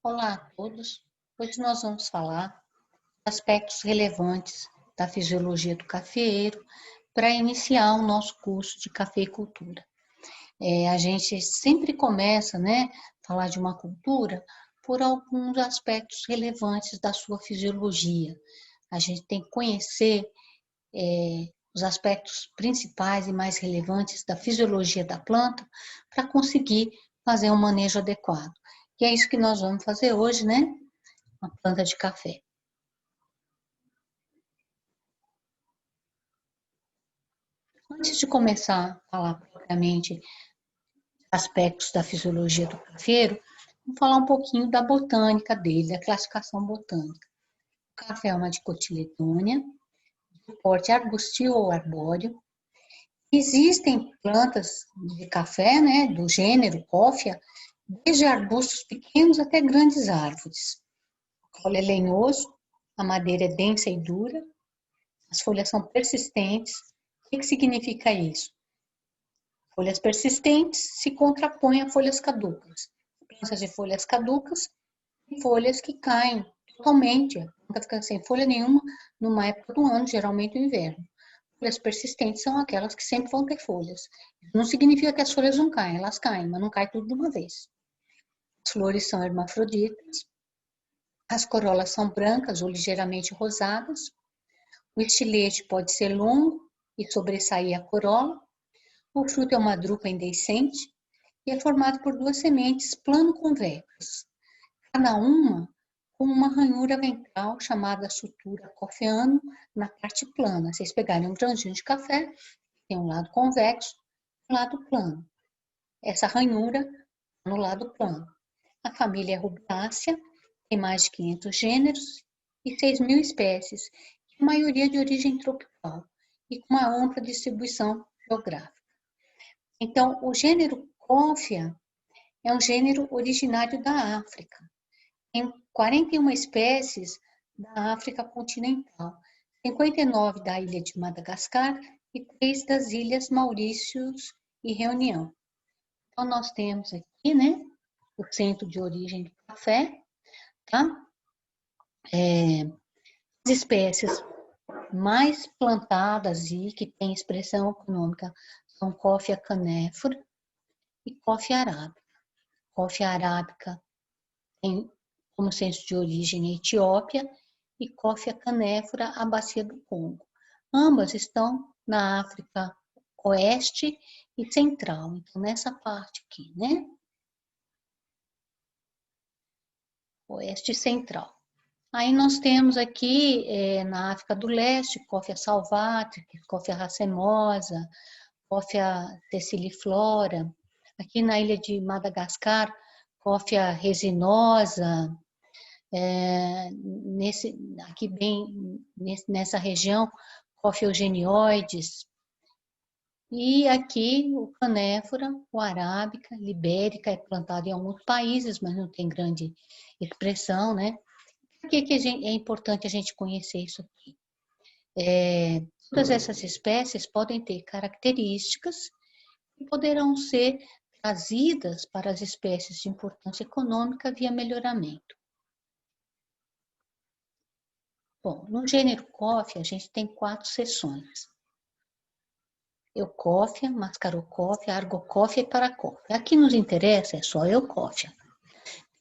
Olá a todos. Hoje nós vamos falar aspectos relevantes da fisiologia do cafeeiro para iniciar o nosso curso de cafeicultura. A gente sempre começa, falar de uma cultura por alguns aspectos relevantes da sua fisiologia. A gente tem que conhecer os aspectos principais e mais relevantes da fisiologia da planta para conseguir fazer um manejo adequado. E é isso que nós vamos fazer hoje, né? Uma planta de café. Antes de começar a falar propriamente aspectos da fisiologia do cafeiro, vamos falar um pouquinho da botânica dele, da classificação botânica. O café é uma dicotiledônea, de porte arbustil ou arbóreo. Existem plantas de café, do gênero Coffea, desde arbustos pequenos até grandes árvores. O caule é lenhoso, a madeira é densa e dura, as folhas são persistentes. O que significa isso? Folhas persistentes se contrapõem a folhas caducas. Plantas de folhas caducas e folhas que caem totalmente. A planta fica sem folha nenhuma numa época do ano, geralmente no inverno. Folhas persistentes são aquelas que sempre vão ter folhas. Não significa que as folhas não caem, elas caem, mas não caem tudo de uma vez. As flores são hermafroditas. As corolas são brancas ou ligeiramente rosadas. O estilete pode ser longo e sobressair a corola. O fruto é uma drupa indehiscente e é formado por duas sementes plano-convexas, cada uma com uma ranhura ventral chamada sutura coffeano na parte plana. Vocês pegarem um grãozinho de café, tem um lado convexo e um lado plano. Essa ranhura no lado plano. A família é rubiácea, tem mais de 500 gêneros e 6.000 espécies, a maioria de origem tropical e com uma ampla distribuição geográfica. Então, o gênero Coffea é um gênero originário da África. Tem 41 espécies da África continental, 59 da ilha de Madagascar e 3 das ilhas Maurícios e Reunião. Então, nós temos aqui, o centro de origem do café, tá? As espécies mais plantadas e que têm expressão econômica são Coffea canephora e Coffea arábica. Coffea arábica tem como centro de origem a Etiópia e Coffea canephora a bacia do Congo. Ambas estão na África Oeste e Central, então nessa parte aqui, Oeste e Central. Aí nós temos aqui na África do Leste, Coffea salvatrix, Coffea racemosa, Coffea teciliflora. Aqui na ilha de Madagascar, Coffea resinosa. Aqui bem nessa região, Coffea eugenioides. E aqui o canéfora, o arábica, libérica, é plantado em alguns países, mas não tem grande expressão, Por que é importante a gente conhecer isso aqui? Todas essas espécies podem ter características que poderão ser trazidas para as espécies de importância econômica via melhoramento. Bom, no gênero Coffea, a gente tem 4 seções. Eucoffea, Mascarocoffea, Argocoffea e Paracoffea. Aqui nos interessa é só Eucoffea.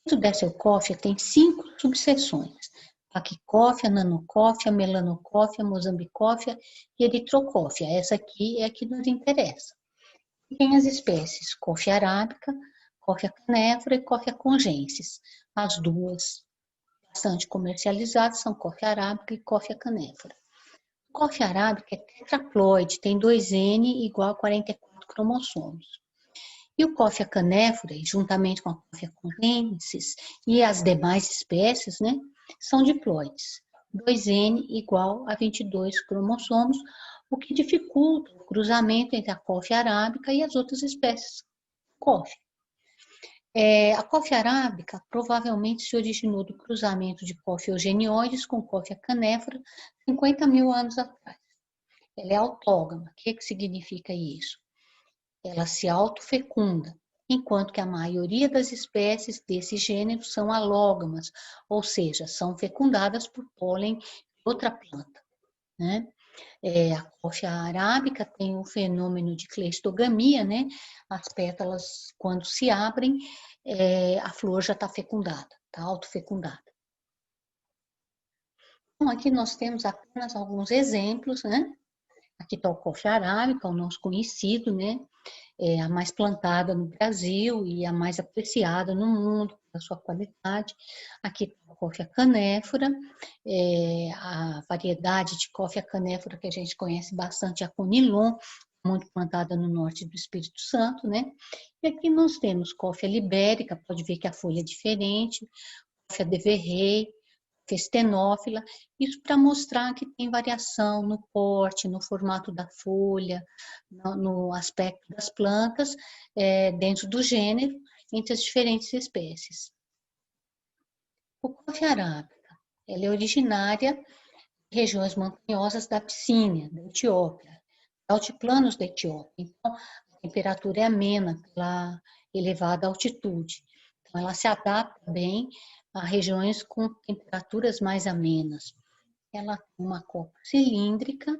Dentro dessa Eucoffea tem 5 subseções. Paquicoffea, Nanocoffea, Melanocoffea, Mozambicoffea e Eritrocoffea. Essa aqui é a que nos interessa. E tem as espécies Coffea arábica, Coffea canephora e Coffea congensis. As duas bastante comercializadas são Coffea arábica e Coffea canephora. O Coffea arábica é tetraploide, tem 2N igual a 44 cromossomos. E o Coffea canephora, juntamente com a Coffea congensis e as demais espécies, são diploides. 2N igual a 22 cromossomos, o que dificulta o cruzamento entre a Coffea arábica e as outras espécies Coffea. A Coffea arábica provavelmente se originou do cruzamento de Coffea eugenioides com Coffea canephora 50.000 anos atrás. Ela é autógama. O que significa isso? Ela se autofecunda. enquanto que a maioria das espécies desse gênero são alógamas, ou seja, são fecundadas por pólen de outra planta, né? A cófia arábica tem o fenômeno de cleistogamia, né? As pétalas, quando se abrem, a flor já está fecundada, está autofecundada. Então, aqui nós temos apenas alguns exemplos, né? Aqui está o cófia arábica, o nosso conhecido, né? É a mais plantada no Brasil e a mais apreciada no mundo pela sua qualidade. Aqui está a cófia canéfora, a variedade de cófia canéfora que a gente conhece bastante, a conilon, muito plantada no norte do Espírito Santo, né? E aqui nós temos cófia libérica, pode ver que a folha é diferente, cófia de Verrey, estenófila, isso para mostrar que tem variação no porte, no formato da folha, no aspecto das plantas, dentro do gênero, entre as diferentes espécies. O cófia arábica, ela é originária de regiões montanhosas da Abissínia, da Etiópia, altiplanos da Etiópia. Então, a temperatura é amena pela elevada altitude. Então, ela se adapta bem a regiões com temperaturas mais amenas. Ela tem uma copa cilíndrica,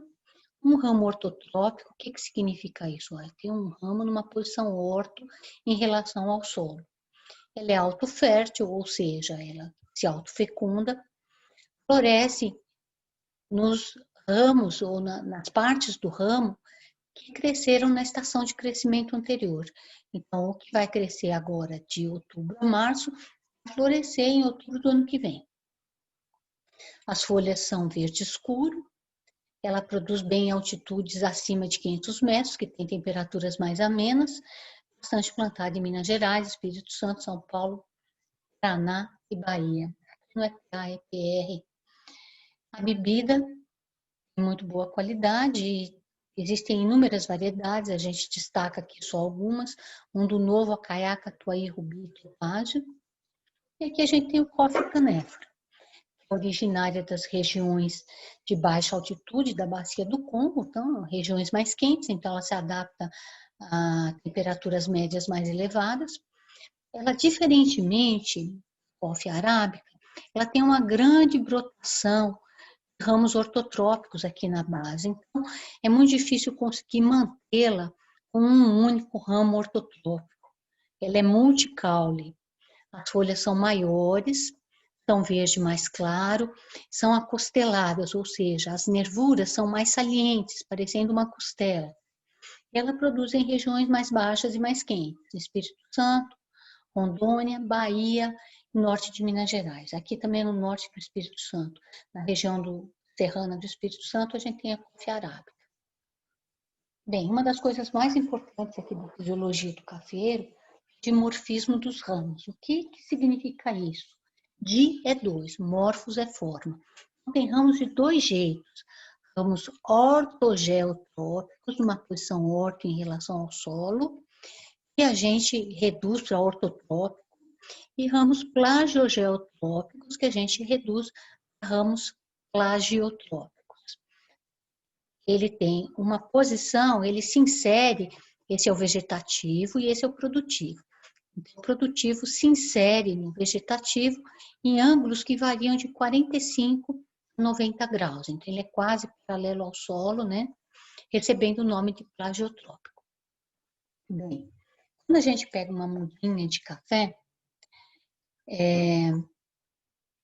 um ramo ortotrópico. O que significa isso? Ela tem um ramo numa posição orto em relação ao solo. Ela é autofértil, ou seja, ela se autofecunda, floresce nos ramos ou nas partes do ramo que cresceram na estação de crescimento anterior. Então, o que vai crescer agora de outubro a março, vai florescer em outubro do ano que vem. As folhas são verde escuro, ela produz bem em altitudes acima de 500 metros, que tem temperaturas mais amenas, bastante plantada em Minas Gerais, Espírito Santo, São Paulo, Paraná e Bahia. No EPA, EPR. A bebida tem muito boa qualidade, existem inúmeras variedades, a gente destaca aqui só algumas, do novo, Acaiá, Catuai, Rubi, Topázio. E aqui a gente tem o cófia canéfora, originária das regiões de baixa altitude da bacia do Congo, então regiões mais quentes, então ela se adapta a temperaturas médias mais elevadas. Ela, diferentemente, cófia arábica, ela tem uma grande brotação de ramos ortotrópicos aqui na base, então é muito difícil conseguir mantê-la com um único ramo ortotrópico. Ela é multicaule, as folhas são maiores, são verde mais claro, são acosteladas, ou seja, as nervuras são mais salientes, parecendo uma costela. Ela produz em regiões mais baixas e mais quentes, Espírito Santo, Rondônia, Bahia e norte de Minas Gerais. Aqui também no norte do Espírito Santo, na região serrana do Espírito Santo, a gente tem a cófia arábica. Bem, uma das coisas mais importantes aqui da fisiologia do cafeiro é o dimorfismo dos ramos. O que significa isso? Di é 2, morfos é forma. Então, tem ramos de dois jeitos. Ramos ortogeotrópicos, numa posição orto em relação ao solo, que a gente reduz para ortotrópico, e ramos plagiogeotrópicos, que a gente reduz para ramos plagiotrópicos. Ele tem uma posição, ele se insere, esse é o vegetativo e esse é o produtivo. O produtivo se insere no vegetativo em ângulos que variam de 45 a 90 graus. Então, ele é quase paralelo ao solo, né? Recebendo o nome de plagiotrópico. Bem, quando a gente pega uma mudinha de café,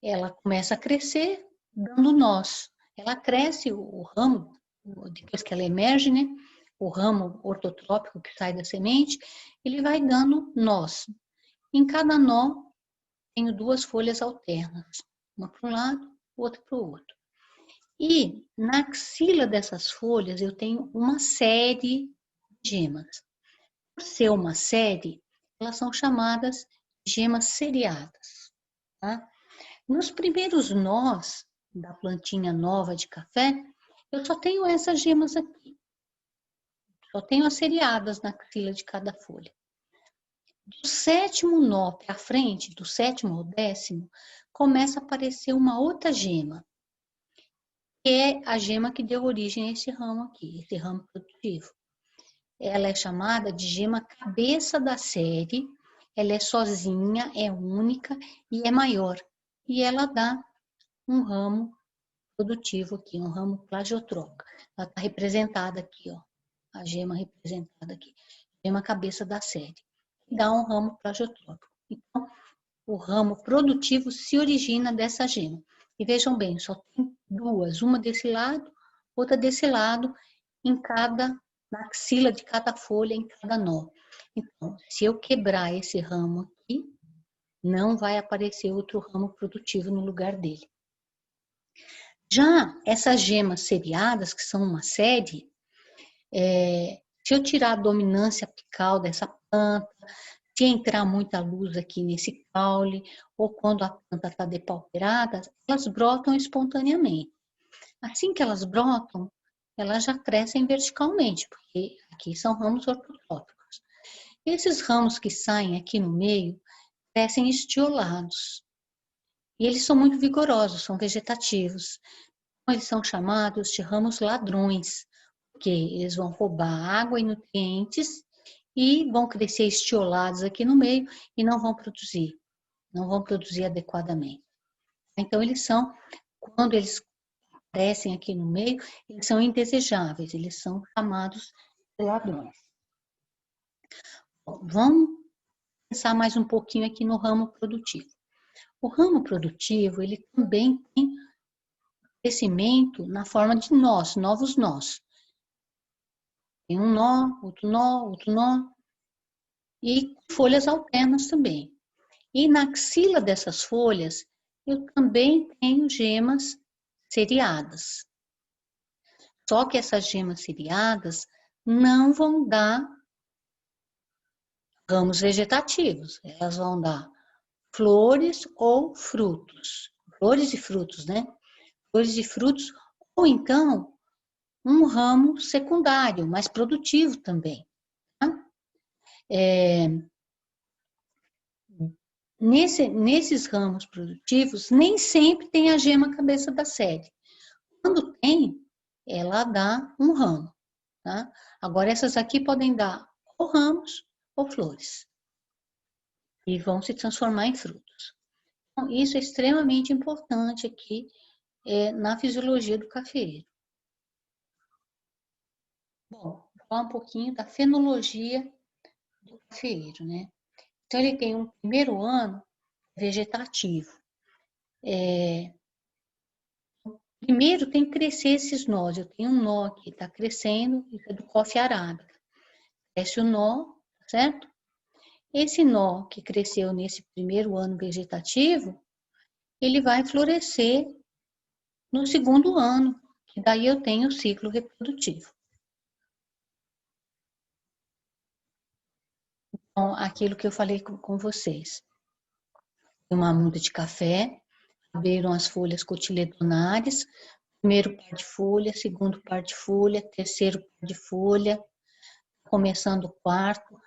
ela começa a crescer dando nós. Ela cresce, o ramo, depois que ela emerge, né? O ramo ortotrópico que sai da semente, ele vai dando nós. Em cada nó, tenho duas folhas alternas, uma para um lado, outra para o outro. E na axila dessas folhas eu tenho uma série de gemas. Por ser uma série, elas são chamadas gemas seriadas. Tá? Nos primeiros nós da plantinha nova de café, eu só tenho essas gemas aqui. Só tenho as seriadas na axila de cada folha. Do sétimo nó para frente, do sétimo ao décimo, começa a aparecer uma outra gema, que é a gema que deu origem a esse ramo aqui, esse ramo produtivo. ela é chamada de gema cabeça da série, ela é sozinha, é única e é maior. E ela dá um ramo produtivo aqui, um ramo plagiotrópico. Ela está representada aqui, ó, a gema representada aqui, gema cabeça da série. Dá um ramo plagiotrópico. Então, o ramo produtivo se origina dessa gema. E vejam bem, só tem duas, uma desse lado, outra desse lado, na axila de cada folha, em cada nó. Então, se eu quebrar esse ramo aqui, não vai aparecer outro ramo produtivo no lugar dele. Já essas gemas seriadas, que são uma série, se eu tirar a dominância apical dessa planta, se entrar muita luz aqui nesse caule, ou quando a planta está depauperada, elas brotam espontaneamente. Assim que elas brotam, elas já crescem verticalmente, porque aqui são ramos ortotrópicos. Esses ramos que saem aqui no meio crescem estiolados. E eles são muito vigorosos, são vegetativos. Então, eles são chamados de ramos ladrões, porque eles vão roubar água e nutrientes e vão crescer estiolados aqui no meio e não vão produzir adequadamente. Então, quando eles crescem aqui no meio, eles são indesejáveis, eles são chamados de ladrões. Bom, vamos pensar mais um pouquinho aqui no ramo produtivo. O ramo produtivo, ele também tem crescimento na forma de nós, novos nós. Tem um nó, outro nó, e folhas alternas também. E na axila dessas folhas, eu também tenho gemas seriadas. Só que essas gemas seriadas não vão dar ramos vegetativos, elas vão dar flores ou frutos. Flores e frutos, né? Flores e frutos, ou então um ramo secundário, mais produtivo também. Tá? Nesses ramos produtivos, nem sempre tem a gema cabeça da série. Quando tem, ela dá um ramo. Tá? Agora, essas aqui podem dar ou ramos ou flores. E vão se transformar em frutos. Então, isso é extremamente importante aqui na fisiologia do cafeeiro. Bom, vou falar um pouquinho da fenologia do cafeeiro, né? Então, ele tem um primeiro ano vegetativo. Primeiro tem que crescer esses nós. Eu tenho um nó aqui, está crescendo, isso é do coffea arábica. Cresce o nó, certo? Esse nó que cresceu nesse primeiro ano vegetativo, ele vai florescer no segundo ano, que daí eu tenho o ciclo reprodutivo. Então, aquilo que eu falei com vocês. Uma muda de café, abriram as folhas cotiledonares, primeiro par de folha, segundo par de folha, terceiro par de folha, começando o quarto.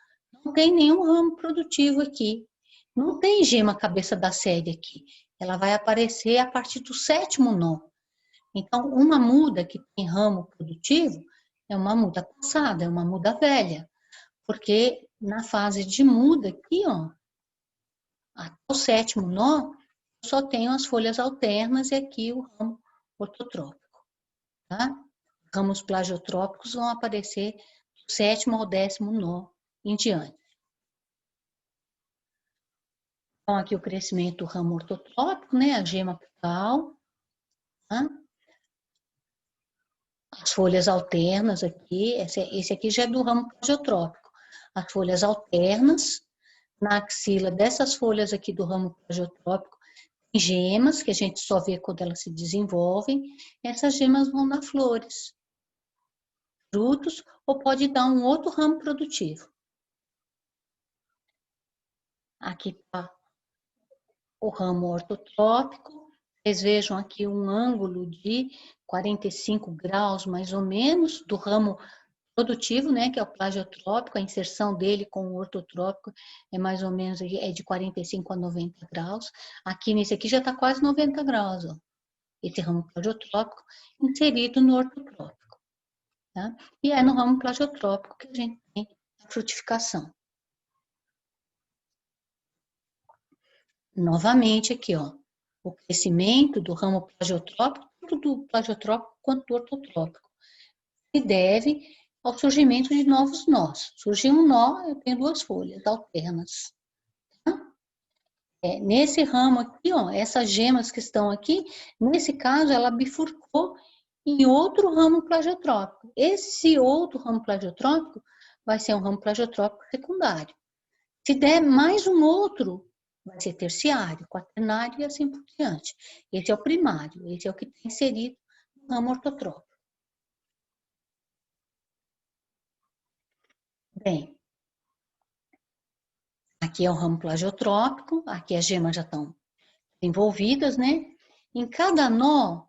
Não tem nenhum ramo produtivo aqui. Não tem gema cabeça da série aqui. Ela vai aparecer a partir do sétimo nó. Então, uma muda que tem ramo produtivo é uma muda passada, é uma muda velha. Porque na fase de muda aqui, ó, até o sétimo nó, só tenho as folhas alternas e aqui o ramo ortotrópico. Tá? Ramos plagiotrópicos vão aparecer do sétimo ao décimo nó em diante. Então, aqui o crescimento do ramo ortotrópico, né? A gema apical. Tá? As folhas alternas aqui, esse aqui já é do ramo plagiotrópico. As folhas alternas, na axila dessas folhas aqui do ramo plagiotrópico, tem gemas, que a gente só vê quando elas se desenvolvem. Essas gemas vão dar flores, frutos, ou pode dar um outro ramo produtivo. Aqui está o ramo ortotrópico. Vocês vejam aqui um ângulo de 45 graus, mais ou menos, do ramo produtivo, né, que é o plagiotrópico. A inserção dele com o ortotrópico é mais ou menos de 45 a 90 graus. Aqui nesse aqui já está quase 90 graus, ó. Esse ramo plagiotrópico inserido no ortotrópico. tá? E é no ramo plagiotrópico que a gente tem a frutificação. Novamente aqui, ó, o crescimento do ramo plagiotrópico, tanto do plagiotrópico quanto do ortotrópico, se deve ao surgimento de novos nós. Surgiu um nó, eu tenho duas folhas alternas. Nesse ramo aqui, ó, essas gemas que estão aqui, nesse caso, ela bifurcou em outro ramo plagiotrópico. Esse outro ramo plagiotrópico vai ser um ramo plagiotrópico secundário. Se der mais um outro, vai ser terciário, quaternário e assim por diante. Esse é o primário, esse é o que está inserido no ramo ortotrópico. Bem, aqui é o ramo plagiotrópico, aqui as gemas já estão envolvidas, né? Em cada nó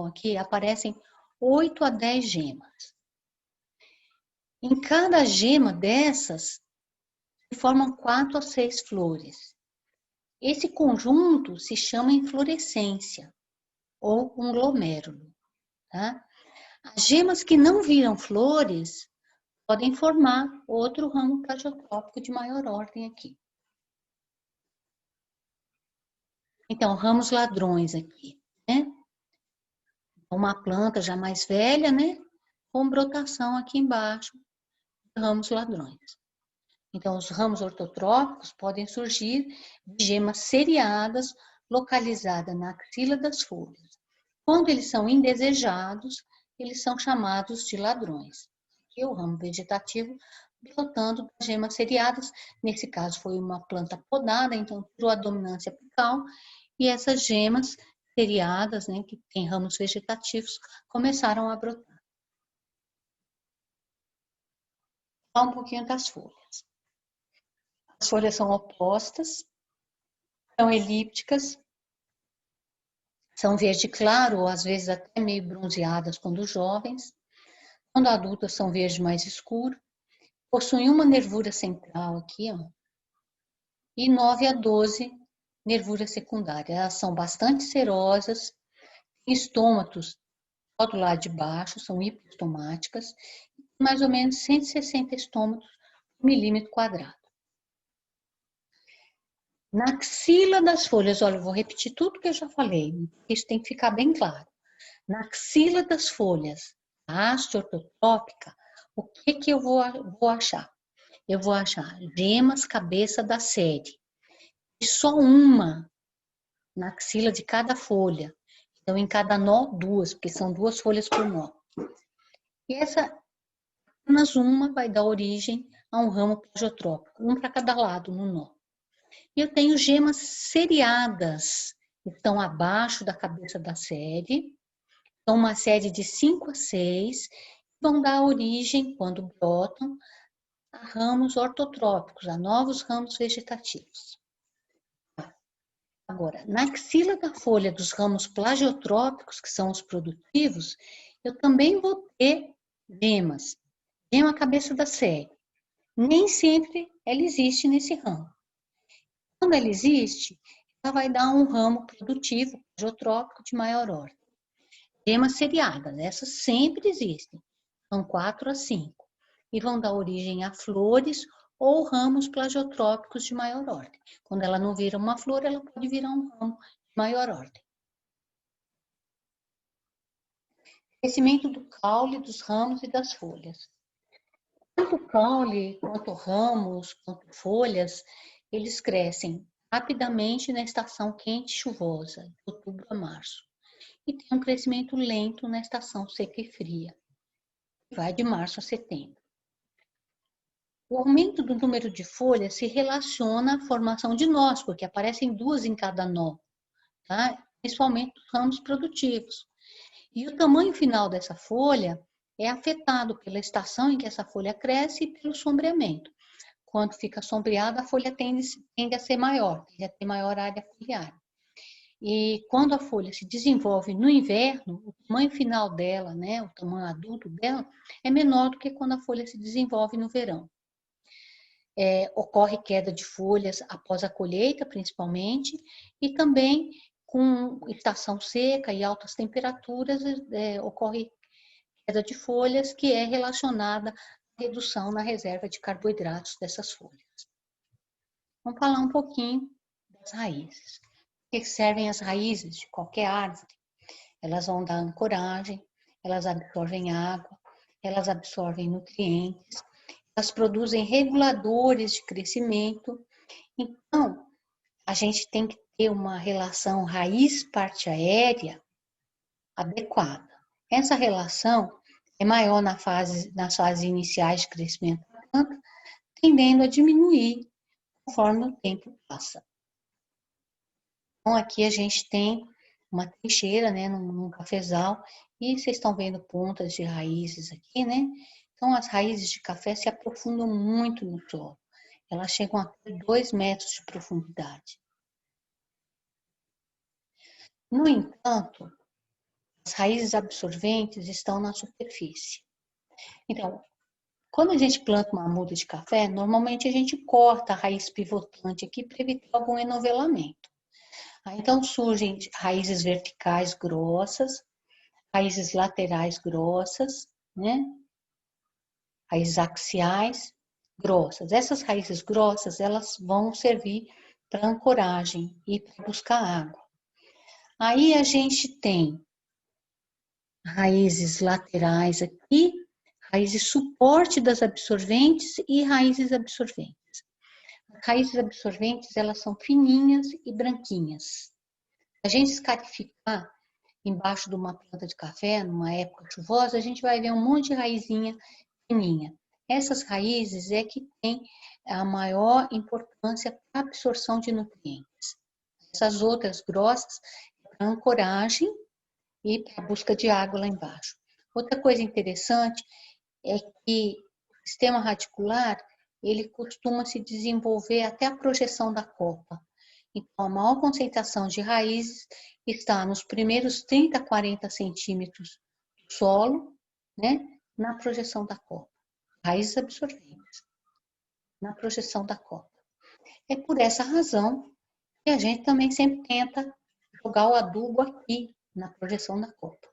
aqui aparecem 8 a 10 gemas. Em cada gema dessas, se formam 4 a 6 flores. Esse conjunto se chama inflorescência ou um glomérulo, tá? As gemas que não viram flores podem formar outro ramo plagiotrópico de maior ordem aqui. Então, ramos ladrões aqui, né? Uma planta já mais velha, né? Com brotação aqui embaixo, ramos ladrões. Então, os ramos ortotrópicos podem surgir de gemas seriadas localizadas na axila das folhas. Quando eles são indesejados, eles são chamados de ladrões. E o ramo vegetativo brotando das gemas seriadas, nesse caso foi uma planta podada, então tirou a dominância apical, e essas gemas seriadas, né, que têm ramos vegetativos, começaram a brotar. Falar um pouquinho das folhas. As folhas são opostas, são elípticas, são verde claro ou às vezes até meio bronzeadas quando jovens. Quando adultas são verde mais escuro. Possuem uma nervura central aqui, ó, e 9 a 12 nervuras secundárias. Elas são bastante cerosas, têm estômatos só do lado de baixo, são hipoestomáticas, mais ou menos 160 estômatos por milímetro quadrado. Na axila das folhas, olha, eu vou repetir tudo que eu já falei, isso tem que ficar bem claro. Na axila das folhas, a haste ortotrópica, o que eu vou achar? Eu vou achar gemas cabeça da série. E só uma na axila de cada folha. Então, em cada nó, duas, porque são 2 folhas por nó. E essa, apenas uma vai dar origem a um ramo plagiotrópico, um para cada lado no nó. E eu tenho gemas seriadas, que estão abaixo da cabeça da série. São uma série de 5 a 6, vão dar origem, quando brotam, a ramos ortotrópicos, a novos ramos vegetativos. Agora, na axila da folha dos ramos plagiotrópicos, que são os produtivos, eu também vou ter gemas. Gema cabeça da série. Nem sempre ela existe nesse ramo. Quando ela existe, ela vai dar um ramo produtivo, plagiotrópico de maior ordem. Gemas seriadas, essas sempre existem. São 4 a 5. E vão dar origem a flores ou ramos plagiotrópicos de maior ordem. Quando ela não vira uma flor, ela pode virar um ramo de maior ordem. Crescimento do caule, dos ramos e das folhas. Tanto caule, quanto ramos, quanto folhas, eles crescem rapidamente na estação quente e chuvosa, de outubro a março. E tem um crescimento lento na estação seca e fria, que vai de março a setembro. O aumento do número de folhas se relaciona à formação de nós, porque aparecem 2 em cada nó, tá? Principalmente os ramos produtivos. E o tamanho final dessa folha é afetado pela estação em que essa folha cresce e pelo sombreamento. Quando fica sombreada, a folha tende a ser maior, tende a ter maior área foliar. E quando a folha se desenvolve no inverno, o tamanho final dela, né, o tamanho adulto dela, é menor do que quando a folha se desenvolve no verão. Ocorre queda de folhas após a colheita, principalmente, e também com estação seca e altas temperaturas, ocorre queda de folhas, que é relacionada à redução na reserva de carboidratos dessas folhas. Vamos falar um pouquinho das raízes. O que servem as raízes de qualquer árvore? Elas vão dar ancoragem, elas absorvem água, elas absorvem nutrientes, elas produzem reguladores de crescimento. Então, a gente tem que ter uma relação raiz-parte aérea adequada. Essa relação é maior nas fases iniciais de crescimento da planta, tendendo a diminuir conforme o tempo passa. Então, aqui a gente tem uma trincheira, né, num cafezal, e vocês estão vendo pontas de raízes aqui, né? Então, as raízes de café se aprofundam muito no solo. Elas chegam a 2 metros de profundidade. No entanto, as raízes absorventes estão na superfície. Então, quando a gente planta uma muda de café, normalmente a gente corta a raiz pivotante aqui para evitar algum enovelamento. Então surgem raízes verticais grossas, raízes laterais grossas, né? Raízes axiais grossas. Essas raízes grossas, elas vão servir para ancoragem e para buscar água. Aí a gente tem raízes laterais aqui, raízes suporte das absorventes e raízes absorventes. As raízes absorventes, elas são fininhas e branquinhas. Se a gente escarificar embaixo de uma planta de café, numa época chuvosa, a gente vai ver um monte de raizinha fininha. Essas raízes é que têm a maior importância para a absorção de nutrientes. Essas outras grossas, para ancoragem e para a busca de água lá embaixo. Outra coisa interessante é que o sistema radicular, ele costuma se desenvolver até a projeção da copa. Então, a maior concentração de raízes está nos primeiros 30 a 40 centímetros do solo, né, na projeção da copa. Raízes absorventes, na projeção da copa. É por essa razão que a gente também sempre tenta jogar o adubo aqui, na projeção da copa.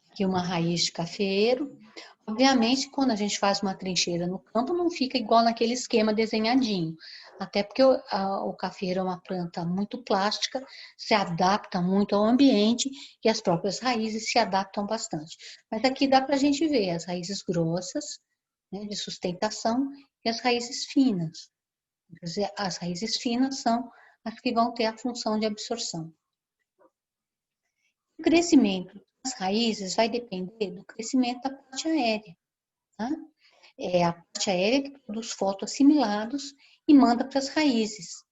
Aqui uma raiz de cafeiro. Obviamente, quando a gente faz uma trincheira no campo, não fica igual naquele esquema desenhadinho. Até porque o cafeiro é uma planta muito plástica, se adapta muito ao ambiente e as próprias raízes se adaptam bastante. Mas aqui dá para a gente ver as raízes grossas, né, de sustentação, e as raízes finas. Quer dizer, as raízes finas são as que vão ter a função de absorção. O crescimento das raízes vai depender do crescimento da parte aérea. Tá? É a parte aérea que produz fotoassimilados e manda para as raízes.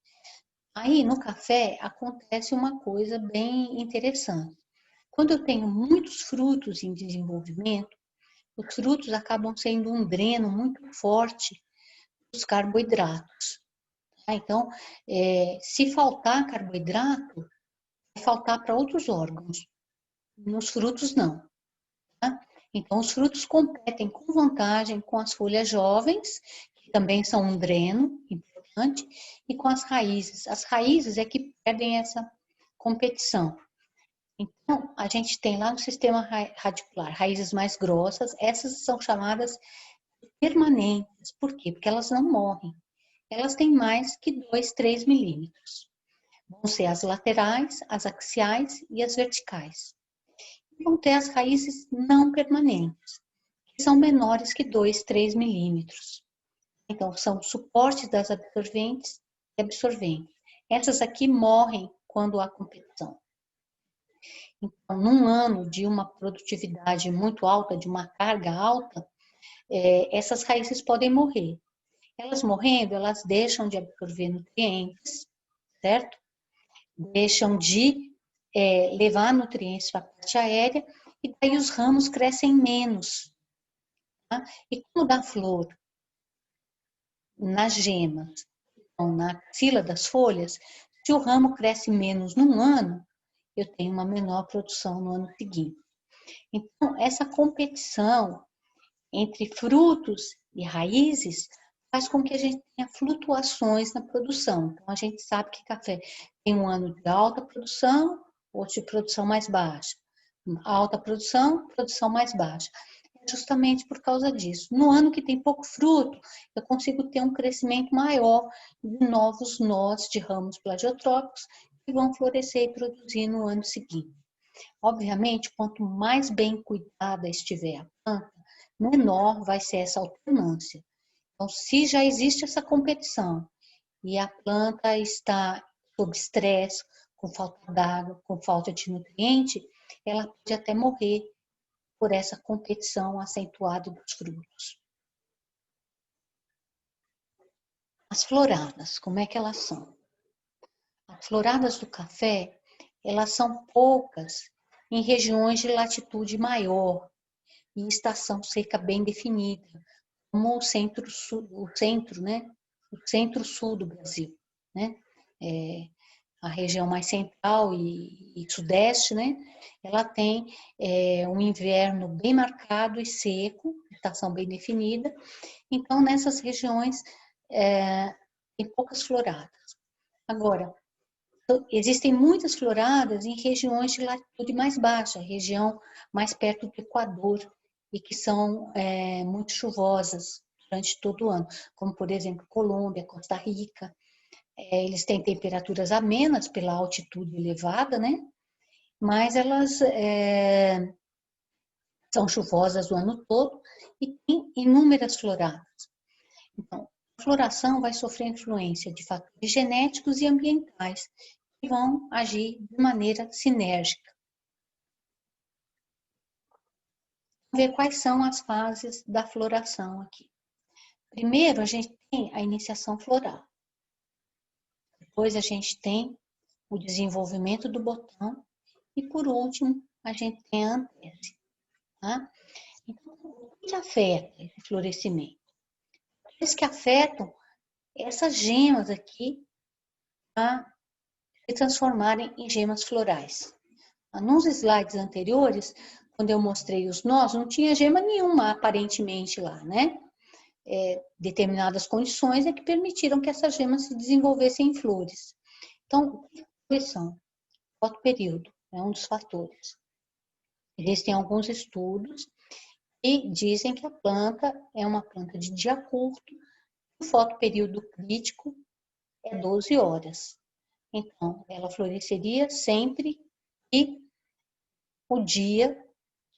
Aí, no café, acontece uma coisa bem interessante. Quando eu tenho muitos frutos em desenvolvimento, os frutos acabam sendo um dreno muito forte dos carboidratos. Tá? Então, se faltar carboidrato, vai faltar para outros órgãos. Nos frutos, não. Tá? Então, os frutos competem com vantagem com as folhas jovens, que também são um dreno importante, e com as raízes. As raízes é que perdem essa competição. Então, a gente tem lá no sistema radicular raízes mais grossas, essas são chamadas permanentes. Por quê? Porque elas não morrem. Elas têm mais que 2, 3 milímetros. Vão ser as laterais, as axiais e as verticais. Vão ter as raízes não permanentes, que são menores que 2, 3 milímetros. Então, são suportes das absorventes e absorventes. Essas aqui morrem quando há competição. Então, num ano de uma produtividade muito alta, de uma carga alta, essas raízes podem morrer. Elas morrendo, elas deixam de absorver nutrientes, certo? Deixam de levar nutrientes para a parte aérea e daí os ramos crescem menos. Tá? E quando dá flor nas gemas, então, na axila das folhas, se o ramo cresce menos num ano, eu tenho uma menor produção no ano seguinte. Então, essa competição entre frutos e raízes faz com que a gente tenha flutuações na produção. Então, a gente sabe que café tem um ano de alta produção, outros de produção mais baixa. Alta produção, produção mais baixa. É justamente por causa disso. No ano que tem pouco fruto, eu consigo ter um crescimento maior de novos nós de ramos plagiotrópicos que vão florescer e produzir no ano seguinte. Obviamente, quanto mais bem cuidada estiver a planta, menor vai ser essa alternância. Então, se já existe essa competição e a planta está sob estresse, com falta d'água, com falta de nutriente, ela pode até morrer por essa competição acentuada dos frutos. As floradas, como é que elas são? As floradas do café, elas são poucas em regiões de latitude maior e estação seca bem definida, como o centro-sul, né? O centro-sul do Brasil, né? A região mais central e sudeste, né? Ela tem um inverno bem marcado e seco, estação bem definida. Então, nessas regiões, tem poucas floradas. Agora, existem muitas floradas em regiões de latitude mais baixa, região mais perto do Equador, e que são muito chuvosas durante todo o ano, como, por exemplo, Colômbia, Costa Rica. Eles têm temperaturas amenas pela altitude elevada, né? Mas elas são chuvosas o ano todo e tem inúmeras floradas. Então, a floração vai sofrer influência de fatores genéticos e ambientais que vão agir de maneira sinérgica. Vamos ver quais são as fases da floração aqui. Primeiro, a gente tem a iniciação floral. Depois, a gente tem o desenvolvimento do botão. E, por último, a gente tem a antese. Tá? Então, o que afeta esse florescimento? Aqueles que afetam essas gemas aqui a se transformarem em gemas florais. Nos slides anteriores, quando eu mostrei os nós, não tinha gema nenhuma aparentemente lá, né? Determinadas condições é que permitiram que essas gemas se desenvolvessem em flores. Então, quais são? Fotoperíodo é um dos fatores. Existem alguns estudos que dizem que a planta é uma planta de dia curto, o fotoperíodo crítico é 12 horas. Então, ela floresceria sempre que o dia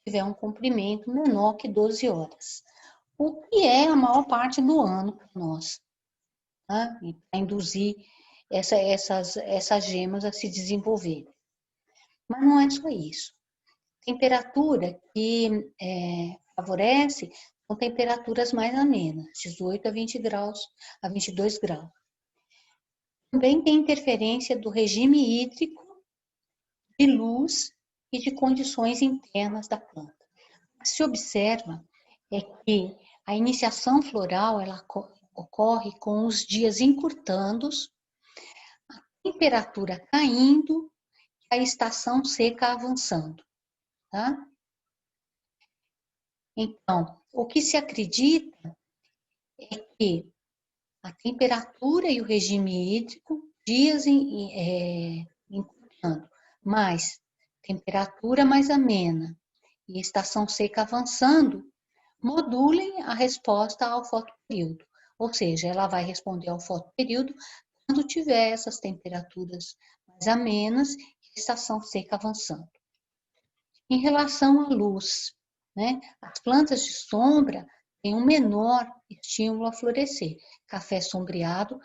tiver um comprimento menor que 12 horas. O que é a maior parte do ano para nós, tá? E para induzir essas gemas a se desenvolverem. Mas não é só isso. Temperatura que favorece são temperaturas mais amenas, 18 a 20 graus, a 22 graus. Também tem interferência do regime hídrico, de luz e de condições internas da planta. O que se observa é que a iniciação floral ela ocorre com os dias encurtando, a temperatura caindo e a estação seca avançando. Tá? Então, o que se acredita é que a temperatura e o regime hídrico, dias encurtando, mais temperatura mais amena e estação seca avançando, modulem a resposta ao fotoperíodo. Ou seja, ela vai responder ao fotoperíodo quando tiver essas temperaturas mais amenas e estação seca avançando. Em relação à luz, né? As plantas de sombra têm um menor estímulo a florescer. Café sombreado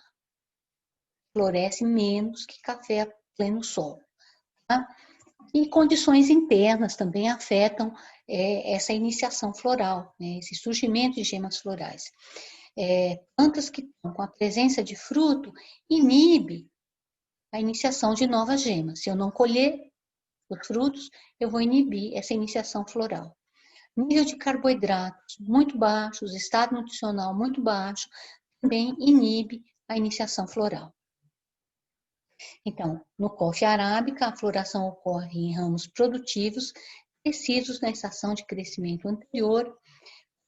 floresce menos que café a pleno sol. Tá? E condições internas também afetam essa iniciação floral, né? Esse surgimento de gemas florais. Plantas que estão com a presença de fruto inibe a iniciação de novas gemas. Se eu não colher os frutos, eu vou inibir essa iniciação floral. Nível de carboidratos muito baixos, estado nutricional muito baixo, também inibe a iniciação floral. Então, no coffee arábica, a floração ocorre em ramos produtivos, precisos na estação de crescimento anterior,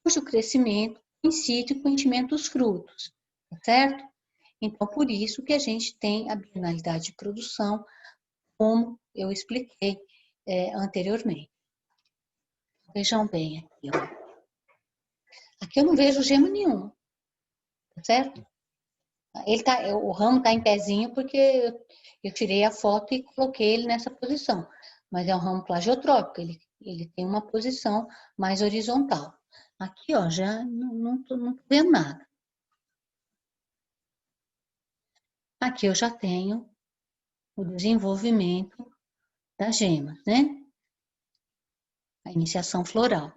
cujo crescimento coincide com o enchimento dos frutos, certo? Então, por isso que a gente tem a bienalidade de produção como eu expliquei anteriormente. Vejam bem aqui, ó. Aqui eu não vejo gema nenhum, tá certo? O ramo está em pezinho porque eu tirei a foto e coloquei ele nessa posição. Mas é um ramo plagiotrópico, ele tem uma posição mais horizontal. Aqui, ó, já não tô vendo nada. Aqui eu já tenho o desenvolvimento das gemas, né? A iniciação floral.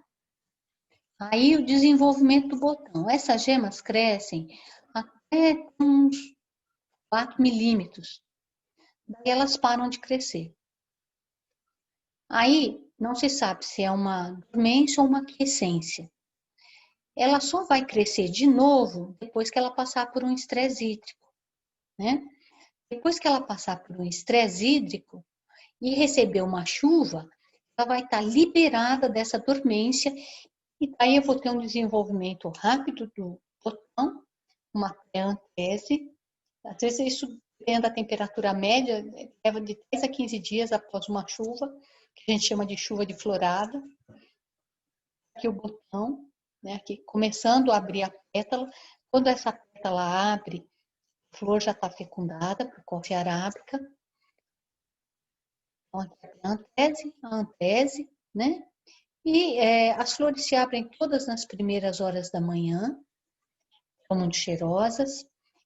Aí o desenvolvimento do botão. Essas gemas crescem até uns 4 milímetros. Daí elas param de crescer. Aí não se sabe se é uma dormência ou uma quiescência. Ela só vai crescer de novo depois que ela passar por um estresse hídrico, né? Depois que ela passar por um estresse hídrico e receber uma chuva, ela vai estar liberada dessa dormência e daí eu vou ter um desenvolvimento rápido do botão, uma pré-antese. Às vezes isso depende da temperatura média, leva de 10 a 15 dias após uma chuva, que a gente chama de chuva de florada. Aqui o botão, né, aqui começando a abrir a pétala. Quando essa pétala abre, a flor já está fecundada por coffea arábica. Então, aqui a antese, né? E as flores se abrem todas nas primeiras horas da manhã, são muito cheirosas,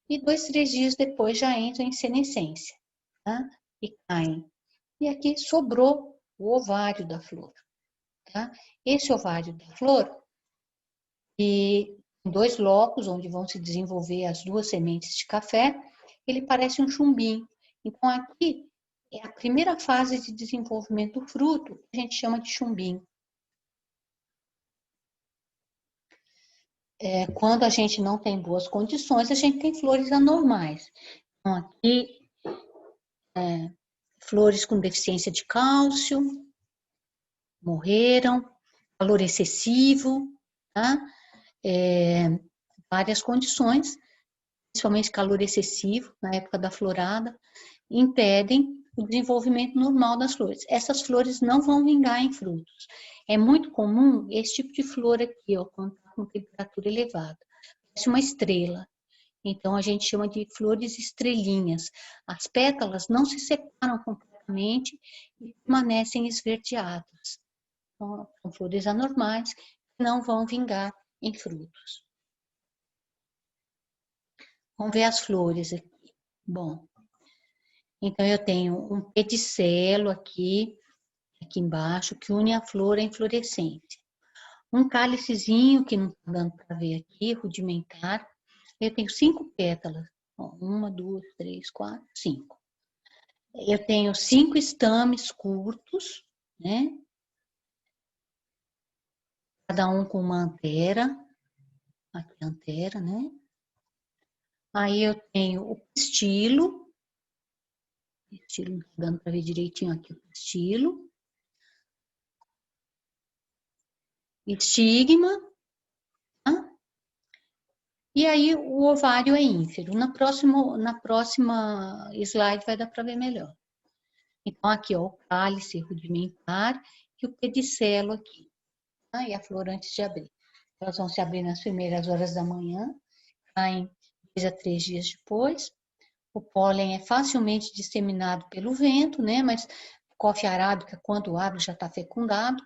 e 2, 3 dias depois já entram em senescência, tá? E caem. E aqui sobrou o ovário da flor, tá? Esse ovário da flor, e em 2 locos, onde vão se desenvolver as 2 sementes de café, ele parece um chumbinho. Então, aqui é a primeira fase de desenvolvimento do fruto, que a gente chama de chumbinho. Quando a gente não tem boas condições, a gente tem flores anormais. Então, aqui, flores com deficiência de cálcio, morreram, calor excessivo, tá? Várias condições, principalmente calor excessivo, na época da florada, impedem o desenvolvimento normal das flores. Essas flores não vão vingar em frutos. É muito comum esse tipo de flor aqui, ó, quando está com temperatura elevada. Parece uma estrela. Então, a gente chama de flores estrelinhas. As pétalas não se separam completamente e permanecem esverdeadas. Então, são flores anormais que não vão vingar em frutos. Vamos ver as flores aqui. Bom, então eu tenho um pedicelo aqui embaixo, que une a flor à inflorescência. Um cálicezinho, que não está dando para ver aqui, rudimentar. Eu tenho 5 pétalas. 1, 2, 3, 4, 5. Eu tenho 5 estames curtos, né? Cada um com uma antera. Aqui a antera, né? Aí eu tenho o pistilo. Pistilo, não está dando para ver direitinho aqui o pistilo. Estigma. Tá? E aí o ovário é ínfero. Na próxima slide vai dar para ver melhor. Então, aqui, ó, o cálice rudimentar e o pedicelo aqui. Tá? E a flor antes de abrir. Elas vão se abrir nas primeiras horas da manhã, caem 2 a 3 dias depois. O pólen é facilmente disseminado pelo vento, né? Mas coffea arábica, quando abre, já está fecundado.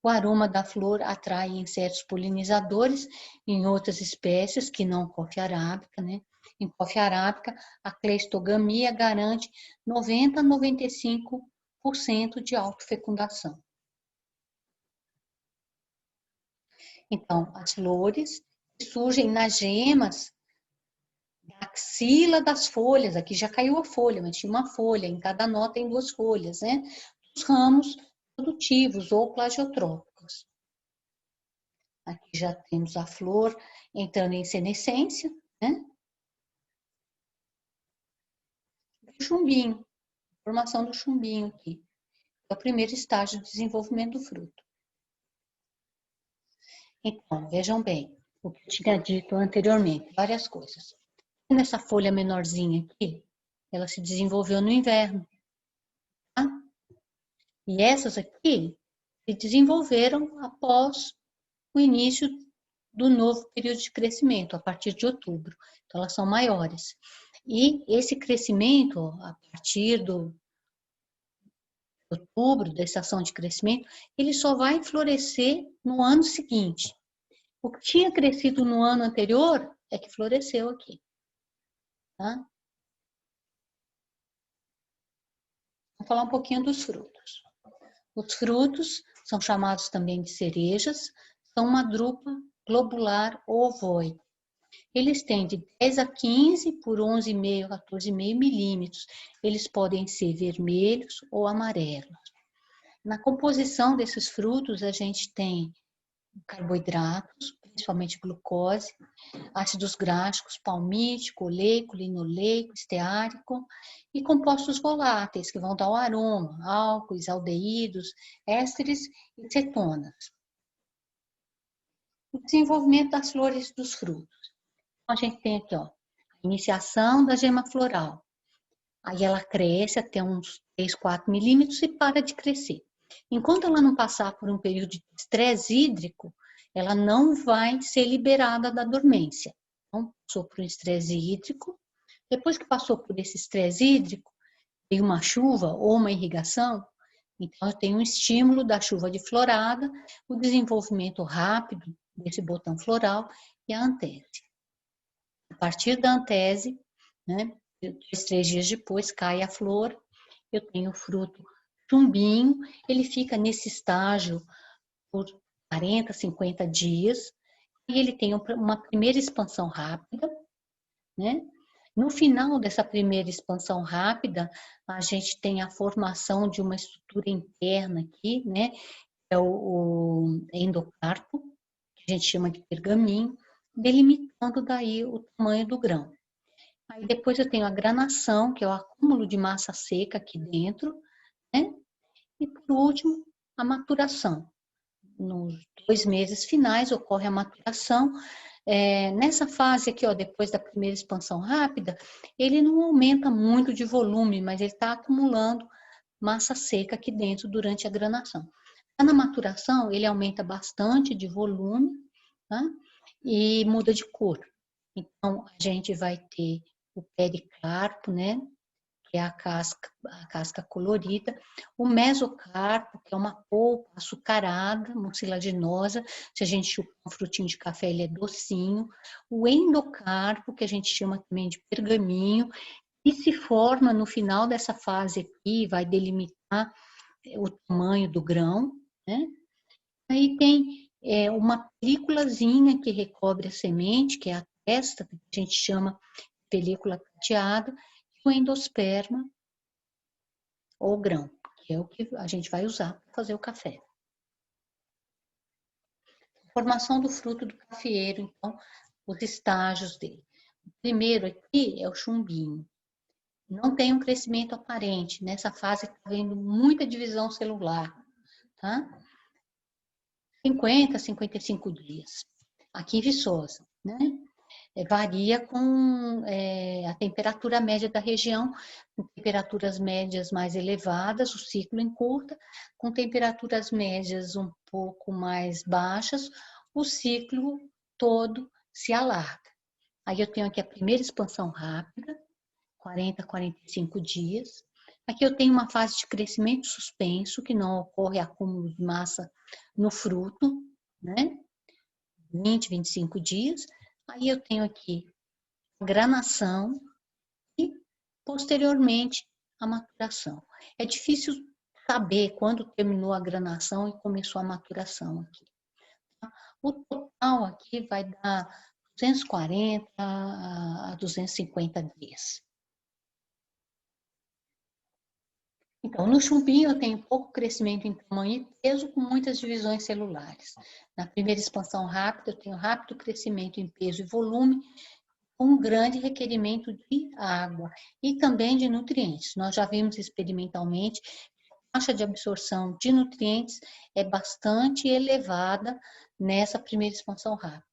O aroma da flor atrai insetos polinizadores em outras espécies que não coffea arábica, né? Em coffea arábica, a cleistogamia garante 90 a 95% de autofecundação. Então, as flores surgem nas gemas da axila das folhas. Aqui já caiu a folha, mas tinha uma folha. Em cada nó tem 2 folhas, né? Dos ramos produtivos ou plagiotrópicos. Aqui já temos a flor entrando em senescência, né? O chumbinho, formação do chumbinho aqui. É o primeiro estágio de desenvolvimento do fruto. Então, vejam bem, o que eu tinha dito anteriormente, várias coisas. Nessa folha menorzinha aqui, ela se desenvolveu no inverno, tá? E essas aqui se desenvolveram após o início do novo período de crescimento, a partir de outubro. Então, elas são maiores. E esse crescimento, a partir do outubro, da estação de crescimento, ele só vai florescer no ano seguinte. O que tinha crescido no ano anterior é que floresceu aqui. Tá? Vou falar um pouquinho dos frutos. Os frutos são chamados também de cerejas, são uma drupa globular ou ovoide. Eles têm de 10 a 15 por 11,5, 14,5 milímetros. Eles podem ser vermelhos ou amarelos. Na composição desses frutos, a gente tem carboidratos, principalmente glucose, ácidos graxos, palmítico, oleico, linoleico, esteárico, e compostos voláteis, que vão dar o aroma, álcoois, aldeídos, ésteres e cetonas. O desenvolvimento das flores dos frutos. Então, a gente tem aqui, ó, a iniciação da gema floral. Aí ela cresce até uns 3, 4 milímetros e para de crescer. Enquanto ela não passar por um período de estresse hídrico, ela não vai ser liberada da dormência. Então, passou por um estresse hídrico. Depois que passou por esse estresse hídrico, tem uma chuva ou uma irrigação, então tem um estímulo da chuva de florada, o desenvolvimento rápido desse botão floral e a antese. A partir da antese, né, 2, 3 dias depois, cai a flor, eu tenho o fruto chumbinho, ele fica nesse estágio por 40, 50 dias, e ele tem uma primeira expansão rápida, né? No final dessa primeira expansão rápida, a gente tem a formação de uma estrutura interna aqui, né? É o endocarpo, que a gente chama de pergaminho, delimitando daí o tamanho do grão. Aí depois eu tenho a granação, que é o acúmulo de massa seca aqui dentro, né? E por último, a maturação. Nos 2 meses finais ocorre a maturação. Nessa fase aqui, ó, depois da primeira expansão rápida, ele não aumenta muito de volume, mas ele está acumulando massa seca aqui dentro durante a granação. Na maturação, ele aumenta bastante de volume, tá? E muda de cor. Então, a gente vai ter o pericarpo, né? Que é a casca colorida, o mesocarpo, que é uma polpa açucarada, mucilaginosa, se a gente chupar um frutinho de café, ele é docinho, o endocarpo, que a gente chama também de pergaminho, e se forma no final dessa fase aqui, vai delimitar o tamanho do grão, né? Aí tem uma películazinha que recobre a semente, que é a testa, que a gente chama película prateada, o endosperma ou grão, que é o que a gente vai usar para fazer o café. Formação do fruto do cafeeiro, então, os estágios dele. O primeiro aqui é o chumbinho. Não tem um crescimento aparente. Nessa fase está havendo muita divisão celular, tá? 50, 55 dias. Aqui em Viçosa, né? Varia com a temperatura média da região, com temperaturas médias mais elevadas, o ciclo encurta, com temperaturas médias um pouco mais baixas, o ciclo todo se alarga. Aí eu tenho aqui a primeira expansão rápida, 40, 45 dias. Aqui eu tenho uma fase de crescimento suspenso, que não ocorre acúmulo de massa no fruto, né? 20, 25 dias. Aí eu tenho aqui a granação e, posteriormente, a maturação. É difícil saber quando terminou a granação e começou a maturação aqui. O total aqui vai dar 240 a 250 dias. Então, no chumbinho eu tenho pouco crescimento em tamanho e peso com muitas divisões celulares. Na primeira expansão rápida, eu tenho rápido crescimento em peso e volume, com um grande requerimento de água e também de nutrientes. Nós já vimos experimentalmente que a taxa de absorção de nutrientes é bastante elevada nessa primeira expansão rápida.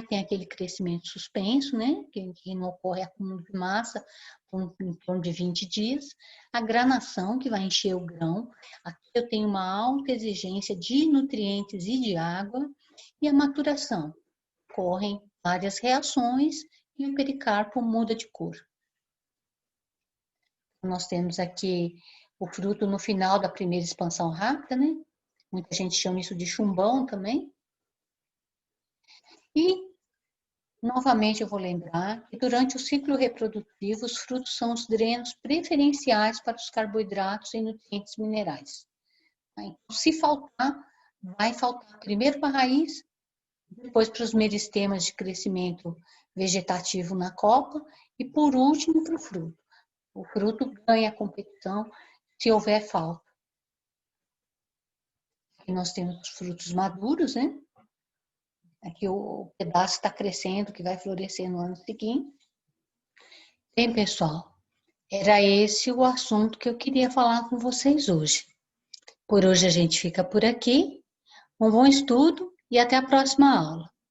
tem aquele crescimento suspenso, né? Que não ocorre acúmulo de massa em torno de 20 dias. A granação, que vai encher o grão. Aqui eu tenho uma alta exigência de nutrientes e de água. E a maturação. Ocorrem várias reações e o pericarpo muda de cor. Nós temos aqui o fruto no final da primeira expansão rápida, né? Muita gente chama isso de chumbão também. E, novamente, eu vou lembrar que durante o ciclo reprodutivo, os frutos são os drenos preferenciais para os carboidratos e nutrientes minerais. Então, se faltar, vai faltar primeiro para a raiz, depois para os meristemas de crescimento vegetativo na copa e, por último, para o fruto. O fruto ganha a competição se houver falta. Aqui nós temos os frutos maduros, né? Aqui o pedaço está crescendo, que vai florescer no ano seguinte. Bem, pessoal, era esse o assunto que eu queria falar com vocês hoje. Por hoje a gente fica por aqui. Um bom estudo e até a próxima aula.